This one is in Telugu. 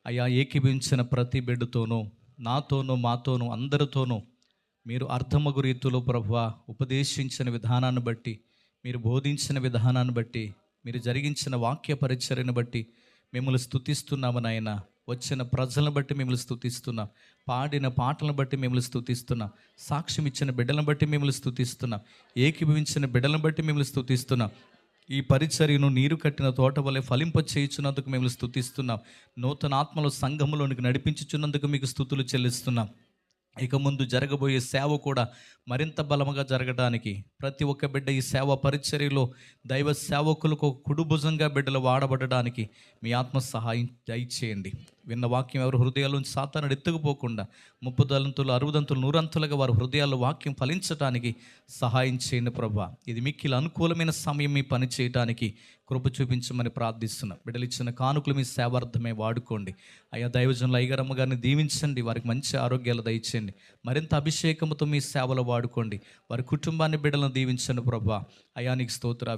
అయా ఏకీభించిన ప్రతి బిడ్డతోనూ, నాతోనూ, మాతోనూ, అందరితోనూ మీరు అర్థమగు రీతిలో ప్రభువా ఉపదేశించిన విధానాన్ని బట్టి, మీరు బోధించిన విధానాన్ని బట్టి, మీరు జరిగించిన వాక్య పరిచర్యను బట్టి మిమ్మల్ని స్తుతిస్తున్నాము నాయన. వచ్చిన ప్రజలను బట్టి మిమ్మల్ని స్తుతిస్తున్నాం, పాడిన పాటలను బట్టి మిమ్మల్ని స్తుతిస్తున్నాం, సాక్ష్యం ఇచ్చిన బిడ్డలను బట్టి మిమ్మల్ని స్తుతిస్తున్నాం, ఏకీభవించిన బిడ్డలను బట్టి మిమ్మల్ని స్తుతిస్తున్నాం. ఈ పరిచర్యను నీరు కట్టిన తోట వలె ఫలింప చేయుచున్నందుకు మిమ్మల్ని స్తుతిస్తున్నాం. నూతన ఆత్మలో సంఘములోనికి నడిపించుచున్నందుకు మీకు స్తుతులు చెల్లిస్తున్నాం. ఇక ముందు జరగబోయే సేవ కూడా మరింత బలముగా జరగడానికి, ప్రతి ఒక్క బిడ్డ ఈ సేవ పరిచర్యలో దైవ సేవకులకు కుడుభుజంగా బిడ్డలు వాడబడడానికి మీ ఆత్మ సహాయం దయచేయండి. విన్న వాక్యం ఎవరి హృదయాల్లోంచి సాతానుడు ఎత్తుకుపోకుండా 30 దంతులు 60 దంతులు 100 వారి హృదయాల్లో వాక్యం ఫలించడానికి సహాయం చేయండి ప్రభువా. ఇది మిక్కిలి అనుకూలమైన సమయం మీ పని చేయడానికి కృప చూపించమని ప్రార్థిస్తున్నాం. బిడ్డలు ఇచ్చిన కానుకలు మీ సేవార్థమే వాడుకోండి. అయ్యా దైవజనులు అయ్యగారమ్మ గారిని దీవించండి, వారికి మంచి ఆరోగ్యాలు దయచేయండి, మరింత అభిషేకంతో మీ సేవలో వాడుకోండి, వారి కుటుంబాన్ని బిడ్డలను దీవించండి ప్రభువా. అయ్యా నీకు స్తోత్ర.